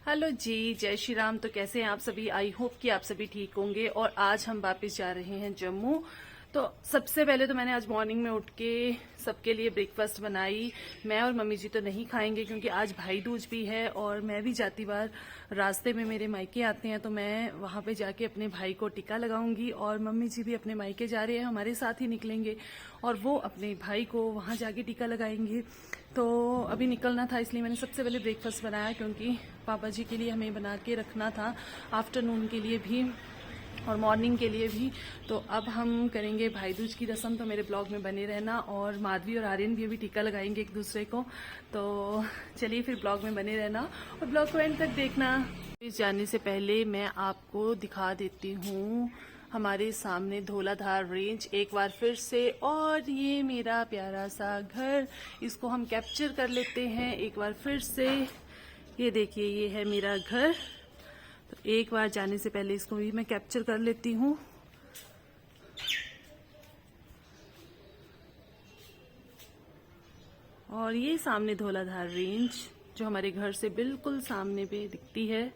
Hello जी, जय श्री राम। तो कैसे हैं आप सभी? आई होप कि आप सभी ठीक होंगे। और आज हम वापस जा रहे हैं जम्मू। तो सबसे पहले तो मैंने आज मॉर्निंग में उठ के सबके लिए ब्रेकफास्ट बनाई। मैं और मम्मी जी तो नहीं खाएंगे क्योंकि आज भाई दूज भी है और मैं भी जाती बार रास्ते में मेरे मायके आते हैं, तो मैं वहां पे जाके अपने भाई को टिक्का लगाऊंगी। और मम्मी जी भी अपने मायके जा रहे हैं, हमारे साथ ही निकलेंगे और वो अपने भाई को वहां जाके टिक्का लगाएंगे। तो अभी निकलना था, इसलिए मैंने सबसे पहले ब्रेकफास्ट बनाया क्योंकि पापा जी के लिए हमें बना के रखना था, आफ्टरनून के लिए भी और मॉर्निंग के लिए भी। तो अब हम करेंगे भाई दूज की रस्म, तो मेरे ब्लॉग में बने रहना। और माधवी और आर्यन भी अभी टीका लगाएंगे एक दूसरे को। तो चलिए फिर ब्लॉग में बने रहना और ब्लॉग को एंड तक देखना। इस जाने से पहले मैं आपको दिखा देती हूँ हमारे सामने धौलाधार रेंज एक बार फिर से। और ये मेरा प्यारा सा घर, इसको हम कैप्चर कर लेते हैं एक बार फिर से। ये देखिए, ये है मेरा घर। तो एक बार जाने से पहले इसको भी मैं कैप्चर कर लेती हूँ। और ये सामने धौलाधार रेंज जो हमारे घर से बिल्कुल सामने पे दिखती है।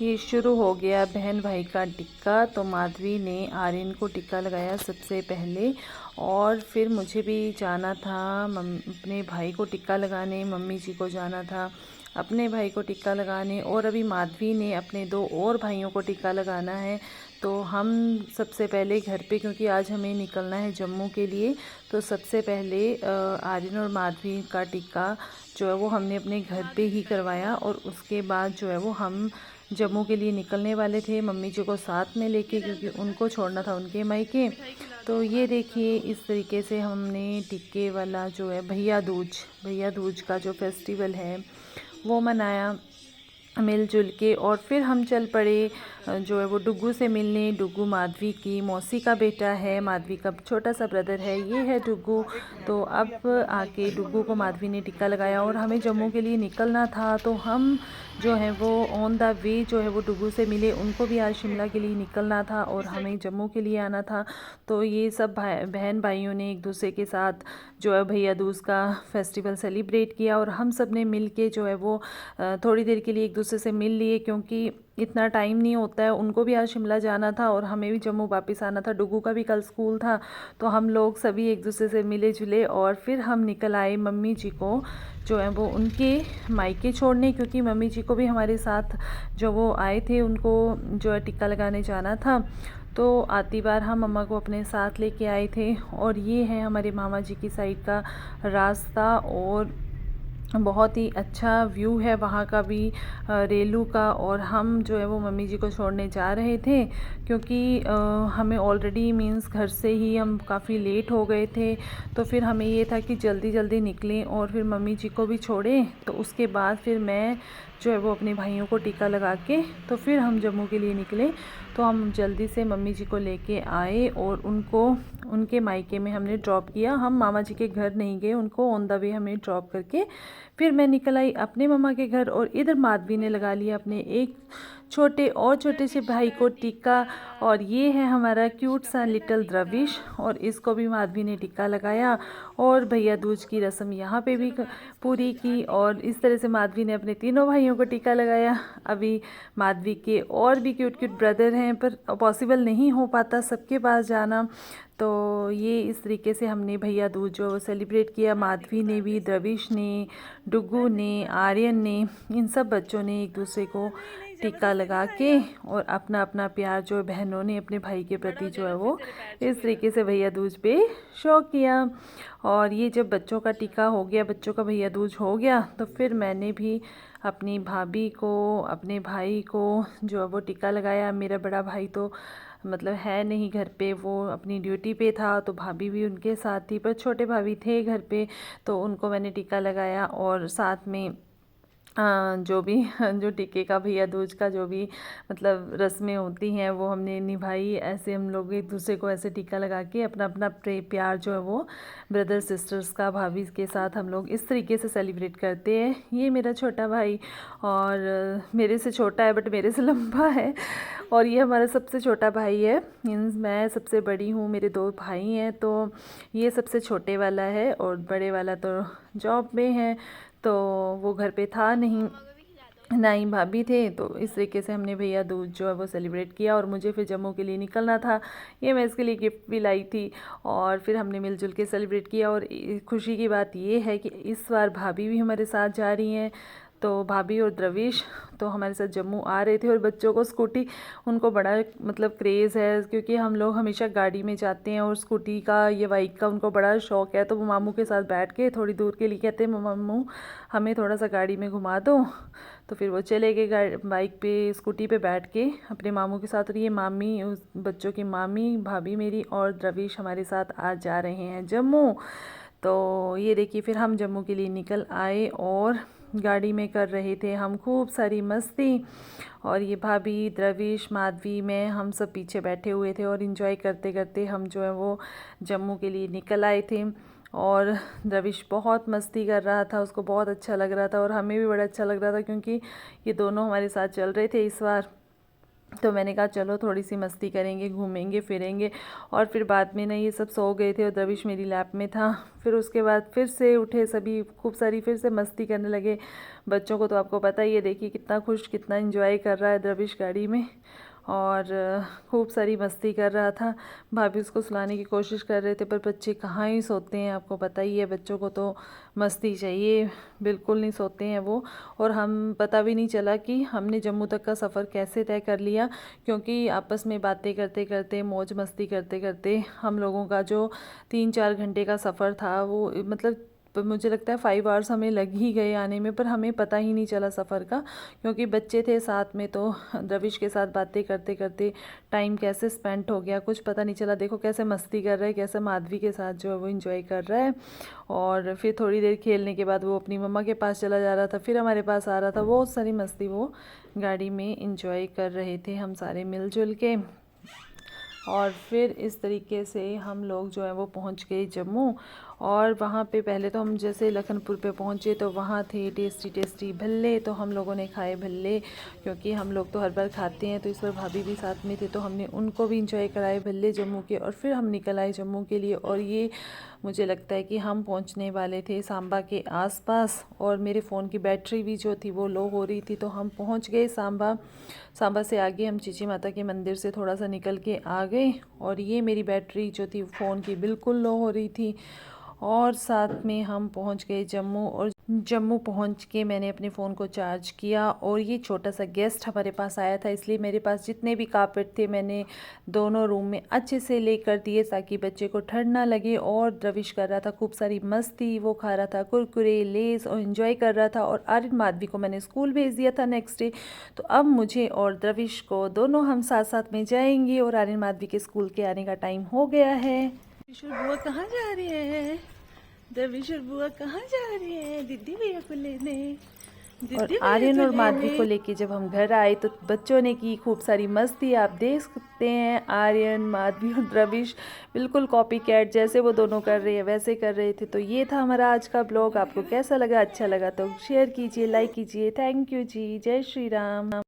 ये शुरू हो गया बहन भाई का टिक्का। तो माधवी ने आर्यन को टिक्का लगाया सबसे पहले और फिर मुझे भी जाना था अपने भाई को टिक्का लगाने। मम्मी जी को जाना था अपने भाई को टिक्का लगाने। और अभी माधवी ने अपने दो और भाइयों को टिक्का लगाना है। तो हम सबसे पहले घर पे, क्योंकि आज हमें निकलना है जम्मू के लिए, तो सबसे पहले आर्यन और माधवी का टिक्का जो है वो हमने अपने घर पे ही करवाया। और उसके बाद जो है वो हम जम्मू के लिए निकलने वाले थे मम्मी जी को साथ में लेके, क्योंकि उनको छोड़ना था उनके मायके। तो ये देखिए, इस तरीके से हमने टिक्के वाला जो है भैया दूज का जो फेस्टिवल है वो मनाया मिलजुल के। और फिर हम चल पड़े जो है वो डुग्गू से मिलने। डुग्गू माधवी की मौसी का बेटा है, माधवी का छोटा सा ब्रदर है, ये है डुग्गू। तो अब आके डुग्गू को माधवी ने टिक्का लगाया और हमें जम्मू के लिए निकलना था। तो हम जो है वो ऑन द वे जो है वो डुग्गू से मिले। उनको भी आज शिमला के लिए निकलना था और हमें जम्मू के लिए आना था। तो ये सब बहन भाइयों ने एक दूसरे के साथ जो है भैया दूज का फेस्टिवल सेलिब्रेट किया। और हम सब ने मिल के जो है वो थोड़ी देर के लिए एक दूसरे से मिल लिए, क्योंकि इतना टाइम नहीं होता है। उनको भी आज शिमला जाना था और हमें भी जम्मू वापस आना था। डुग्गू का भी कल स्कूल था। तो हम लोग सभी एक दूसरे से मिले जुले और फिर हम निकल आए मम्मी जी को जो है वो उनके मायके छोड़ने, क्योंकि मम्मी जी को भी हमारे साथ जो वो आए थे उनको जो है टिक्का लगाने जाना था। तो आती बार हम मम्मा को अपने साथ लेके आए थे। और ये है हमारे मामा जी की साइड का रास्ता और बहुत ही अच्छा व्यू है वहाँ का भी, रेलू का। और हम जो है वो मम्मी जी को छोड़ने जा रहे थे क्योंकि हमें ऑलरेडी मींस घर से ही हम काफ़ी लेट हो गए थे। तो फिर हमें ये था कि जल्दी जल्दी निकलें और फिर मम्मी जी को भी छोड़ें। तो उसके बाद फिर मैं जो है वो अपने भाइयों को टीका लगा के तो फिर हम जम्मू के लिए निकले। तो हम जल्दी से मम्मी जी को लेके आए और उनको उनके मायके में हमने ड्रॉप किया। हम मामा जी के घर नहीं गए, उनको ऑन द वे हमें ड्रॉप करके फिर मैं निकल आई अपने मम्मा के घर। और इधर माधवी ने लगा लिया अपने एक छोटे से भाई को टिक्का। और ये है हमारा क्यूट सा लिटिल द्रविश, और इसको भी माधवी ने टिक्का लगाया। और भैया दूज की रस्म यहाँ पे भी पूरी की। और इस तरह से माधवी ने अपने तीनों भाइयों को टिक्का लगाया। अभी माधवी के और भी क्यूट ब्रदर हैं, पर पॉसिबल नहीं हो पाता सबके पास जाना। तो ये इस तरीके से हमने भैया दूज जो सेलिब्रेट किया। माधवी ने भी, द्रविश ने, डुग्गू ने, आर्यन ने, इन सब बच्चों ने एक दूसरे को टीका लगा के और अपना अपना प्यार जो बहनों ने अपने भाई के प्रति जो है वो इस तरीके से भैया दूज पे शो किया। और ये जब बच्चों का टीका हो गया, बच्चों का भैया दूज हो गया, तो फिर मैंने भी अपनी भाभी को, अपने भाई को जो है वो टीका लगाया। मेरा बड़ा भाई तो मतलब है नहीं घर पे, वो अपनी ड्यूटी पे था, तो भाभी भी उनके साथ थी, पर छोटे भाभी थे घर पे तो उनको मैंने टीका लगाया। और साथ में जो भी जो टीके का भैया दूज का जो भी मतलब रस्में होती हैं वो हमने निभाई। ऐसे हम लोग एक दूसरे को ऐसे टीका लगा के अपना अपना प्यार जो है वो ब्रदर सिस्टर्स का भाभी के साथ हम लोग इस तरीके से सेलिब्रेट करते हैं। ये मेरा छोटा भाई और मेरे से छोटा है बट मेरे से लंबा है। और ये हमारा सबसे छोटा भाई है, मीन्स मैं सबसे बड़ी हूँ, मेरे दो भाई हैं। तो ये सबसे छोटे वाला है और बड़े वाला तो जॉब में है, तो वो घर पे था नहीं। ना ही भाभी थे। तो इस तरीके से हमने भैया दूज जो है वो सेलिब्रेट किया। और मुझे फिर जम्मू के लिए निकलना था, ये मैं इसके लिए गिफ्ट भी लाई थी और फिर हमने मिलजुल के सेलिब्रेट किया। और खुशी की बात ये है कि इस बार भाभी भी हमारे साथ जा रही हैं। तो भाभी और द्रविश तो हमारे साथ जम्मू आ रहे थे। और बच्चों को स्कूटी, उनको बड़ा मतलब क्रेज़ है, क्योंकि हम लोग हमेशा गाड़ी में जाते हैं और स्कूटी का, ये बाइक का उनको बड़ा शौक़ है। तो वो मामू के साथ बैठ के थोड़ी दूर के लिए कहते हैं मामू हमें थोड़ा सा गाड़ी में घुमा दो। तो फिर वो चले गए बाइक पे, स्कूटी पे बैठ के अपने मामू के साथ। और ये मामी, उस बच्चों की मामी भाभी मेरी और द्रविश हमारे साथ आज जा रहे हैं जम्मू। तो ये देखिए फिर हम जम्मू के लिए निकल आए और गाड़ी में कर रहे थे हम खूब सारी मस्ती। और ये भाभी, द्रविश, माधवी, मैं, हम सब पीछे बैठे हुए थे और इन्जॉय करते करते हम जो है वो जम्मू के लिए निकल आए थे। और द्रविश बहुत मस्ती कर रहा था, उसको बहुत अच्छा लग रहा था और हमें भी बड़ा अच्छा लग रहा था, क्योंकि ये दोनों हमारे साथ चल रहे थे इस बार। तो मैंने कहा चलो थोड़ी सी मस्ती करेंगे, घूमेंगे फिरेंगे। और फिर बाद में ना ये सब सो गए थे और द्रविश मेरी लैप में था। फिर उसके बाद फिर से उठे सभी, खूब सारी फिर से मस्ती करने लगे। बच्चों को तो आपको पता ही है, देखिए कितना खुश, कितना एंजॉय कर रहा है द्रविश गाड़ी में और खूब सारी मस्ती कर रहा था। भाभी उसको सुलाने की कोशिश कर रहे थे, पर बच्चे कहाँ ही सोते हैं, आपको पता ही है बच्चों को तो मस्ती चाहिए, बिल्कुल नहीं सोते हैं वो। और हम, पता भी नहीं चला कि हमने जम्मू तक का सफ़र कैसे तय कर लिया, क्योंकि आपस में बातें करते करते, मौज मस्ती करते करते हम लोगों का जो 3-4 घंटे का सफ़र था वो, मतलब मुझे लगता है 5 आवर्स हमें लग ही गए आने में, पर हमें पता ही नहीं चला सफ़र का, क्योंकि बच्चे थे साथ में। तो द्रविश के साथ बातें करते करते टाइम कैसे स्पेंड हो गया कुछ पता नहीं चला। देखो कैसे मस्ती कर रहा है, कैसे माधवी के साथ जो है वो इंजॉय कर रहा है। और फिर थोड़ी देर खेलने के बाद वो अपनी मम्मा के पास चला जा रहा था, फिर हमारे पास आ रहा था। बहुत सारी मस्ती वो गाड़ी में इंजॉय कर रहे थे हम सारे मिलजुल के। और फिर इस तरीके से हम लोग जो है वो पहुंच गए जम्मू। और वहाँ पे पहले तो हम जैसे लखनपुर पे पहुँचे तो वहाँ थे टेस्टी टेस्टी भल्ले, तो हम लोगों ने खाए भल्ले, क्योंकि हम लोग तो हर बार खाते हैं। तो इस बार भाभी भी साथ में थे तो हमने उनको भी इंजॉय कराए भल्ले जम्मू के। और फिर हम निकल आए जम्मू के लिए। और ये मुझे लगता है कि हम पहुंचने वाले थे सांबा के आसपास, और मेरे फ़ोन की बैटरी भी जो थी वो लो हो रही थी। तो हम पहुंच गए सांबा। सांबा से आगे हम चीची माता के मंदिर से थोड़ा सा निकल के आ गए। और ये मेरी बैटरी जो थी फ़ोन की बिल्कुल लो हो रही थी। और साथ में हम पहुंच गए जम्मू। और जम्मू पहुंच के मैंने अपने फ़ोन को चार्ज किया। और ये छोटा सा गेस्ट हमारे पास आया था, इसलिए मेरे पास जितने भी कारपेट थे मैंने दोनों रूम में अच्छे से लेकर दिए, ताकि बच्चे को ठंड ना लगे। और द्रविश कर रहा था खूब सारी मस्ती, वो खा रहा था कुरकुरे लेस और इन्जॉय कर रहा था। और आर्यन माधवी को मैंने स्कूल भेज दिया था नेक्स्ट डे। तो अब मुझे और द्रविश को दोनों हम साथ साथ में जाएंगे। और आर्यन माधवी के स्कूल के आने का टाइम हो गया है। बुआ कहाँ जा रही है? द्रविश और बुआ कहाँ जा रही है? दीदी भैया को लेने। और आर्यन और माधवी को लेके जब हम घर आए तो बच्चों ने की खूब सारी मस्ती। आप देख सकते हैं आर्यन, माधवी और द्रविश बिल्कुल कॉपी कैट, जैसे वो दोनों कर रहे हैं वैसे कर रहे थे। तो ये था हमारा आज का ब्लॉग। आपको कैसा लगा? अच्छा लगा तो शेयर कीजिए, लाइक कीजिए। थैंक यू जी, जय श्री राम।